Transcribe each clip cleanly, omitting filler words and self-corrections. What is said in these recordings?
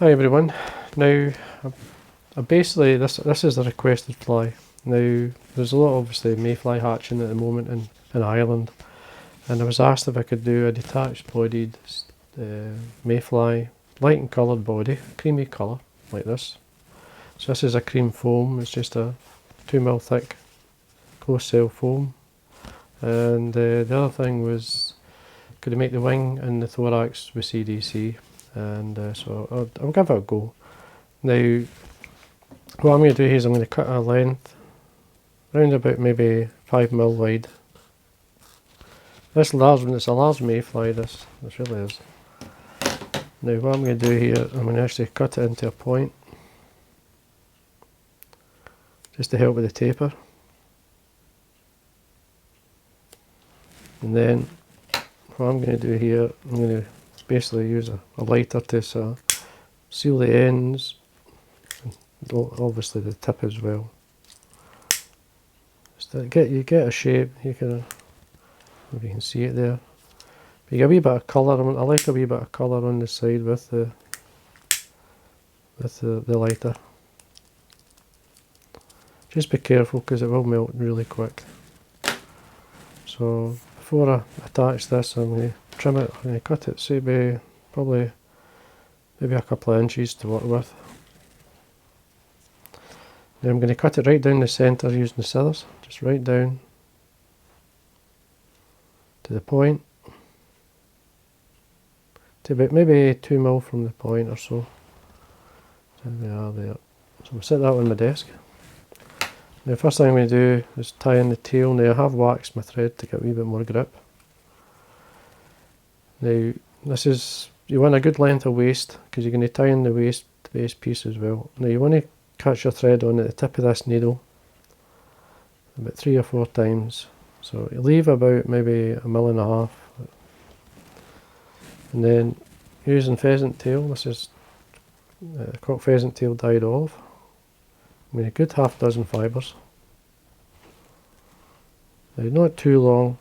Hi everyone. Now, basically this is the requested fly. Now, there's a lot obviously Mayfly hatching at the moment in Ireland, and I was asked if I could do a detached bodied Mayfly, light and coloured body, creamy colour like this. So this is a cream foam. It's just a 2mm thick close cell foam, and the other thing was, could I make the wing and the thorax with CDC? And so I'll give it a go. Now, what I'm going to do here is I'm going to cut a length around about maybe 5mm wide. This large one, it's a large mayfly, this really is. Now what I'm going to do here, I'm going to actually cut it into a point, just to help with the taper. And then what I'm going to do here, I'm going to basically use a lighter to seal the ends, and obviously the tip as well. Just to you get a shape. You can, if you can see it there. But you get a wee bit of colour. I like a wee bit of colour on the side with the lighter. Just be careful because it will melt really quick. So before I attach this, I'm going to trim it. I'm going to cut it, say probably maybe a couple of inches to work with. Now I'm going to cut it right down the centre using the scissors, just right down to the point, to about maybe 2mm from the point or so. There we are there. So we'll set that on my desk. Now first thing I'm going to do is tie in the tail. Now I have waxed my thread to get a wee bit more grip. Now this is, you want a good length of waist because you're going to tie in the waist piece as well. Now you want to catch your thread on at the tip of this needle about 3 or 4 times. So you leave about maybe 1.5 mm. And then using pheasant tail, this is cock pheasant tail dyed olive. I'm going to good 6 fibres. Now not too long.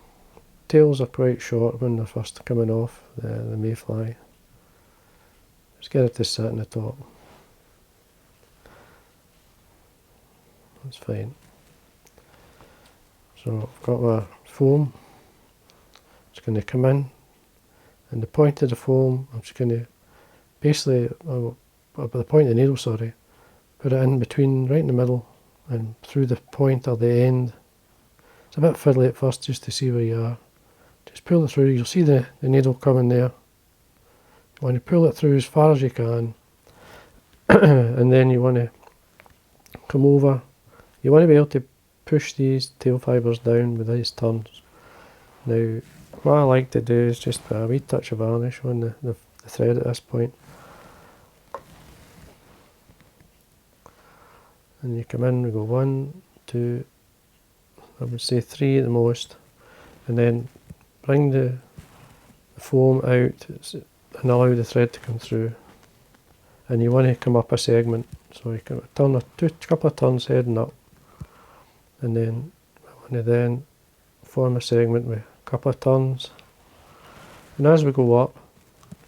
Tails are quite short when they're first coming off the mayfly. Just get it to sit in the top. That's fine. So I've got my foam. It's going to come in, and the point of the foam, I'm just going to basically, at the point of the needle, sorry, put it in between, right in the middle, and through the point or the end. It's a bit fiddly at first just to see where you are. Just pull it through. You'll see the needle coming there. You want to pull it through as far as you can, and then you want to come over. You want to be able to push these tail fibres down with these turns. Now what I like to do is just put a wee touch of varnish on the thread at this point. And you come in, we go 1, 2, I would say 3 at the most, and then bring the foam out and allow the thread to come through. And you want to come up a segment, so you can turn a couple of turns heading up, and then I want to then form a segment with a couple of turns. And as we go up,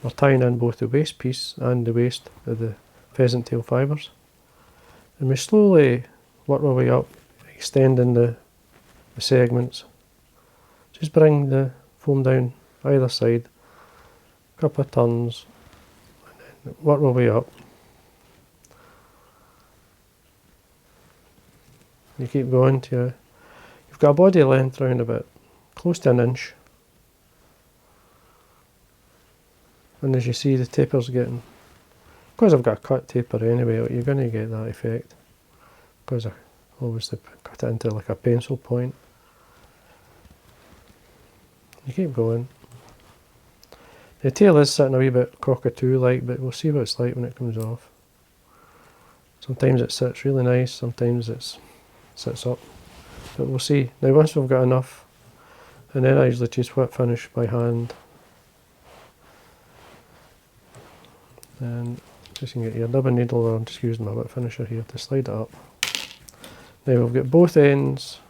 we're tying in both the waist piece and the waist of the pheasant tail fibres. And we slowly work our way up, extending the segments. Just bring the foam down either side, a couple of turns, and then work our way up. You keep going to, you've got a body length around about close to 1 inch. And as you see, the taper's getting, because I've got a cut taper anyway, you're going to get that effect, because I obviously cut it into like a pencil point. You keep going. The tail is sitting a wee bit cockatoo-like, but we'll see what it's like when it comes off. Sometimes it sits really nice, sometimes it sits up, but we'll see. Now once we've got enough, and then I usually just whip finish by hand. And just you can get your nib and needle, or I'm just using my whip finisher here to slide it up. Now we've got both ends,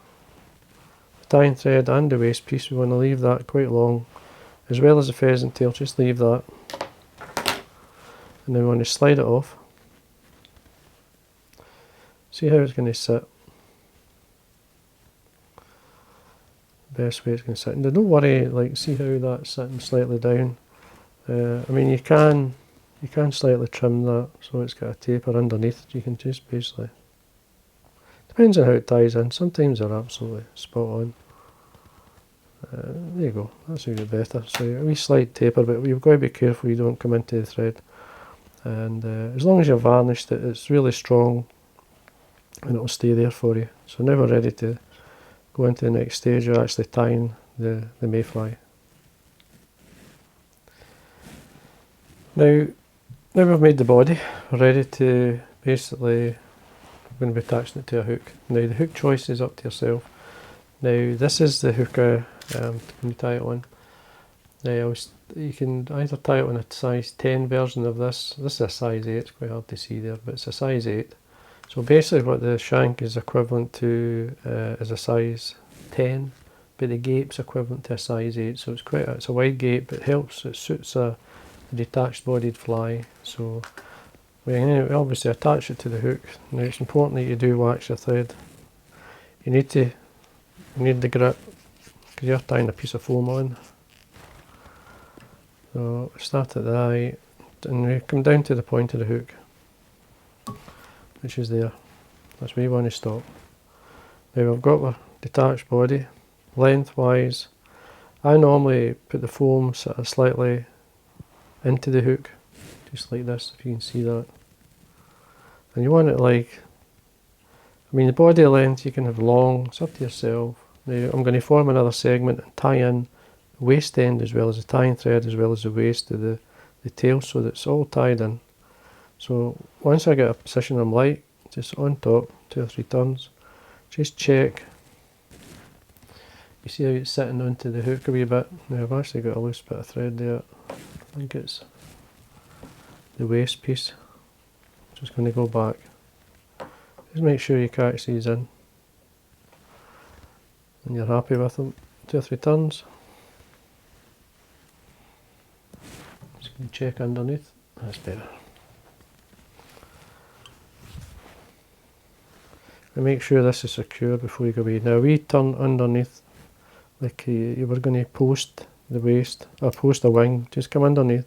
the tying thread and the waist piece. We want to leave that quite long, as well as the pheasant tail, just leave that. and then we want to slide it off. See how it's going to sit. Best way it's going to sit. And don't worry, like, see how that's sitting slightly down. I mean, you can slightly trim that so it's got a taper underneath. You can just basically, depends on how it ties in. Sometimes they're absolutely spot on. There you go, that's a bit better. So a wee slight taper, but you've got to be careful you don't come into the thread. And as long as you've varnished it, it's really strong and it'll stay there for you. So now we're ready to go into the next stage of actually tying the Mayfly. Now we've made the body, we're ready to basically, we're going to be attaching it to a hook. Now the hook choice is up to yourself. Now this is the hook when you tie it on. Now you can either tie it on a size 10 version of this. This is a size 8, it's quite hard to see there, but it's a size 8. So basically what the shank is equivalent to is a size 10, but the gape's equivalent to a size 8. So it's a wide gape, it helps, it suits a detached bodied fly. So we obviously attach it to the hook. Now it's important that you do wax your thread. You need the grip, because you're tying a piece of foam on. So start at the eye, and we come down to the point of the hook, which is there. That's where you want to stop. Now we've got our detached body. Lengthwise, I normally put the foam sort of slightly into the hook, just like this, if you can see that. And you want it like, I mean the body length you can have long, it's up to yourself. Now I'm going to form another segment and tie in the waist end as well as the tying thread as well as the waist to the tail, so that it's all tied in. So once I get a position I'm like, just on top, 2 or 3 turns, just check. You see how it's sitting onto the hook a wee bit. Now I've actually got a loose bit of thread there. I think it's the waist piece. Just going to go back. Just make sure you catch these in. And you're happy with them. 2 or 3 turns. Just going to check underneath. That's better. And make sure this is secure before you go away. Now we turn underneath, like you were going to post the waist, or post the wing, just come underneath.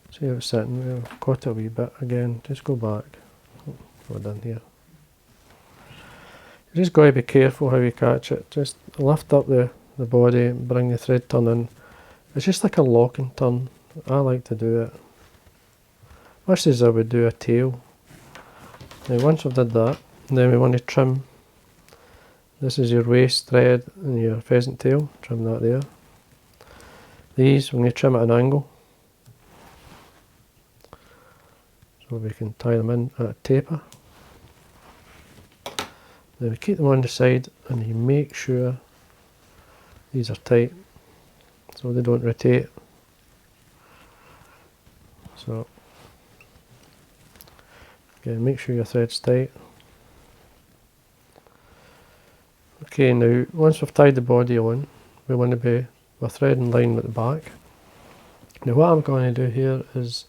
See how it's sitting, we've caught it a wee bit again, just go back. We're done here. You just got to be careful how you catch it. Just lift up the body and bring the thread turn in. It's just like a locking turn. I like to do it. Much as I would do a tail. Now once we've did that, then we want to trim. This is your waist thread and your pheasant tail, trim that there. These, we're going to trim at an angle. So we can tie them in at a taper. Then we keep them on the side and you make sure these are tight so they don't rotate. So again, make sure your thread's tight. Okay, now once we've tied the body on, we want to be with thread in line with the back. Now what I'm going to do here is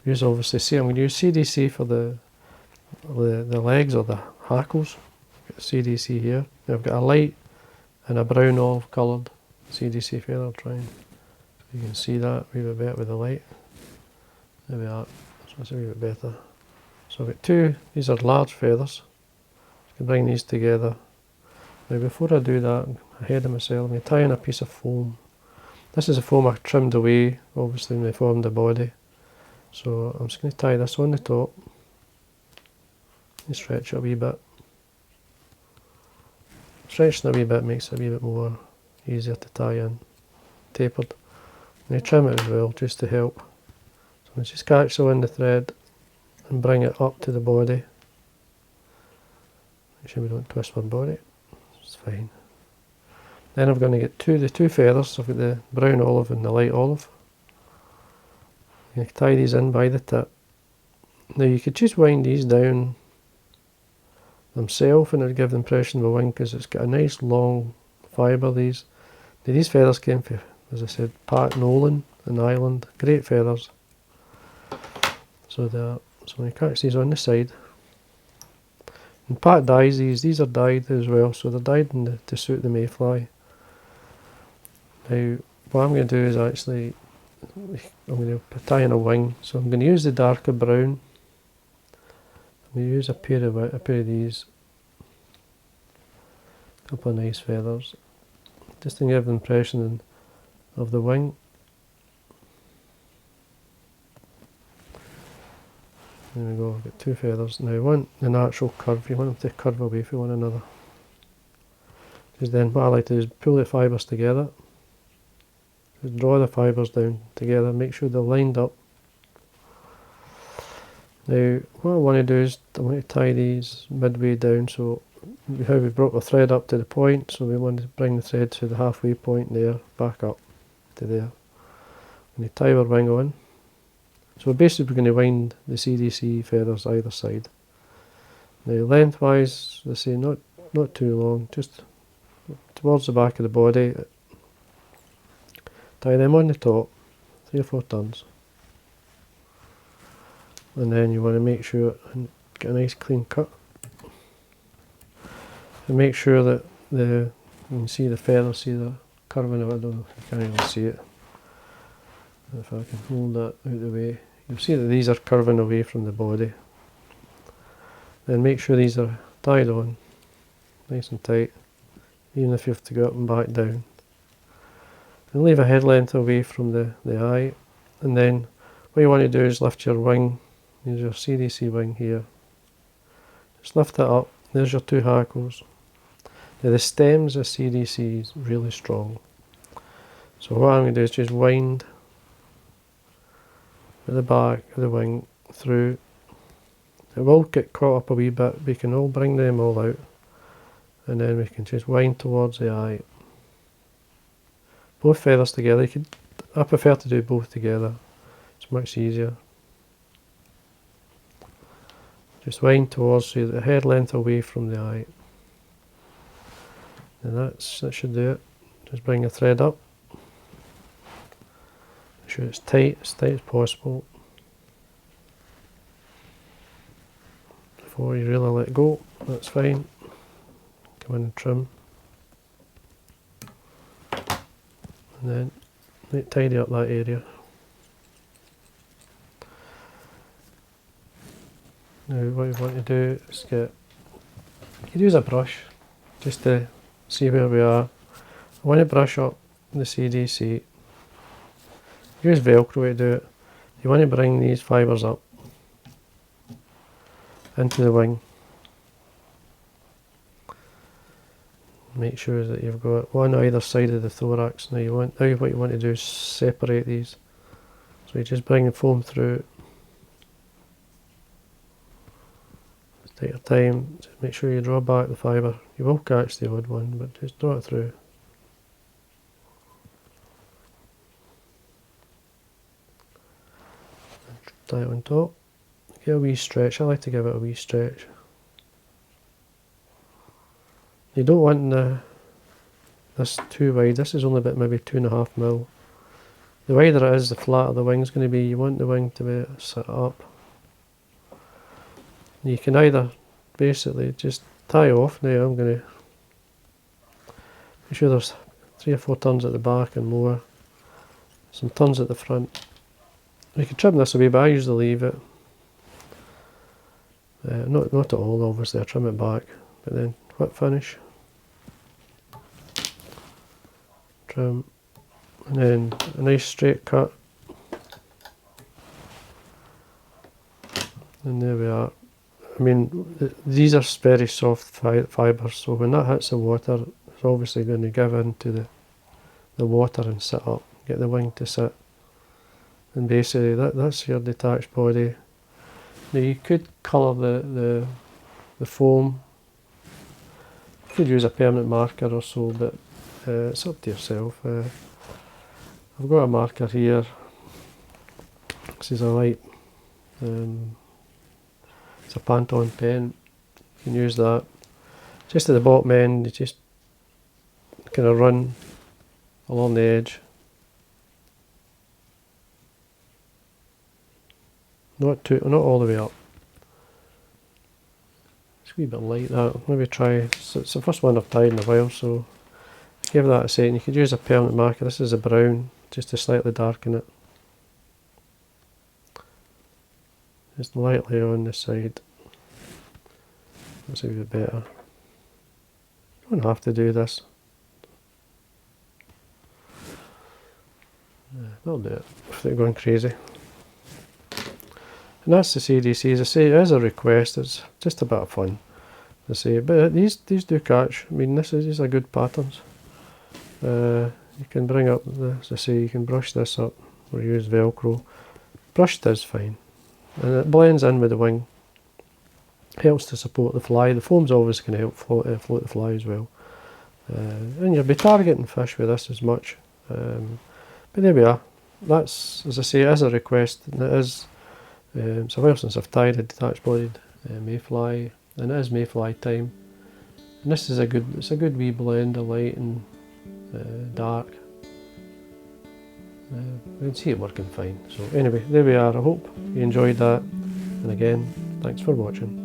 use, obviously, see, I'm going to use CDC for the legs or the hackles. Got CDC here. Now I've got a light and a brown olive coloured CDC feather. I'll try and, you can see that a wee bit better with the light. There we are. So that's a wee bit better. So I've got two, these are large feathers. I can bring these together. Now before I do that, I'm ahead of myself, I'm going to tie in a piece of foam. This is a foam I trimmed away, obviously, when I formed the body. So I'm just going to tie this on the top and stretch it a wee bit. Stretching a wee bit makes it a wee bit more easier to tie in, tapered. And I trim it as well, just to help. So I'm just catch the end of the thread and bring it up to the body. Make sure we don't twist our body. It's fine. Then I'm going to get the two feathers. I've got the brown olive and the light olive. I'm going to tie these in by the tip. Now you could just wind these down themselves and it would give the impression of a wing because it's got a nice long fibre. These feathers came from, as I said, Nolan in Ireland. Great feathers. So when you catch these on the side, and Pat dyes these are dyed as well, so they're dyed to suit the Mayfly. Now, what I'm going to do is actually, I'm going to tie in a wing, so I'm going to use the darker brown. I'm going to use a pair of these, a couple of nice feathers, just to give the impression of the wing. There we go, I've got two feathers. Now you want the natural curve, you want them to curve away from one another. Because then what I like to do is pull the fibres together, just draw the fibres down together, make sure they're lined up. Now what I want to do is I want to tie these midway down, so how we brought the thread up to the point, so we want to bring the thread to the halfway point there, back up to there. And you tie our wing on. So basically we're going to wind the CDC feathers either side. Now lengthwise, they say not too long, just towards the back of the body. Tie them on the top, 3 or 4 turns. And then you want to make sure and get a nice clean cut. And make sure that you can see the feathers, see the curving of it. I don't know if you can't even see it. If I can hold that out of the way, you'll see that these are curving away from the body. Then make sure these are tied on, nice and tight, even if you have to go up and back down. And leave a head length away from the eye. And then what you want to do is lift your wing, there's your CDC wing here. Just lift it up, there's your 2 hackles. Now the stems of CDC is really strong. So what I'm going to do is just wind at the back of the wing through. It will get caught up a wee bit, we can all bring them all out, and then we can just wind towards the eye. Both feathers together, I prefer to do both together, it's much easier. Just wind towards the head length away from the eye. And that should do it. Just bring the thread up. Make sure it's tight as possible before you really let go. That's fine. Come in and trim. And then tidy up that area. Now what you want to do is you could use a brush just to see where we are. I want to brush up the CDC. Use Velcro to do it. You want to bring these fibres up into the wing. Make sure that you've got one either side of the thorax. Now what you want to do is separate these. So you just bring the foam through. Take your time, just make sure you draw back the fibre. You will catch the odd one, but just draw it through. Tie it on top. Give it a wee stretch. I like to give it a wee stretch. You don't want this too wide. This is only about maybe 2.5 mil. The wider it is, the flatter the wing's going to be. You want the wing to be set up. You can either basically just tie off. Now I'm going to make sure there's 3 or 4 turns at the back and more. Some turns at the front. You can trim this away, but I usually leave it. Not at all, obviously. I trim it back, but then whip finish. Trim, and then a nice straight cut. And there we are. I mean, these are very soft fibres, so when that hits the water, it's obviously going to give into the water and sit up, get the wing to sit. And basically that's your detached body. Now you could colour the foam. You could use a permanent marker or so, but it's up to yourself. I've got a marker here. This is a light. It's a Pantone pen. You can use that. Just at the bottom end, you just kind of run along the edge. not all the way up. It's a wee bit light that. Maybe try. It's the first one I've tied in a while, so give that a second. You could use a permanent marker. This is a brown, just to slightly darken it. Just lightly on the side. That's a bit better. You don't have to do this. That'll do it without going crazy. And that's the CDC. As I say, it is a request. It's just a bit of fun, I say. But these do catch. I mean, these are good patterns. You can bring up as I say, you can brush this up or use Velcro. Brushed is fine, and it blends in with the wing. Helps to support the fly. The foam's always going to help float the fly as well. And you'll be targeting fish with this as much. But there we are. That's, as I say, it is a request, and it is. It's a while since I've tied a detached bodied mayfly, and it is mayfly time. And this is it's a good wee blend of light and dark. You can see it working fine. So anyway, there we are. I hope you enjoyed that. And again, thanks for watching.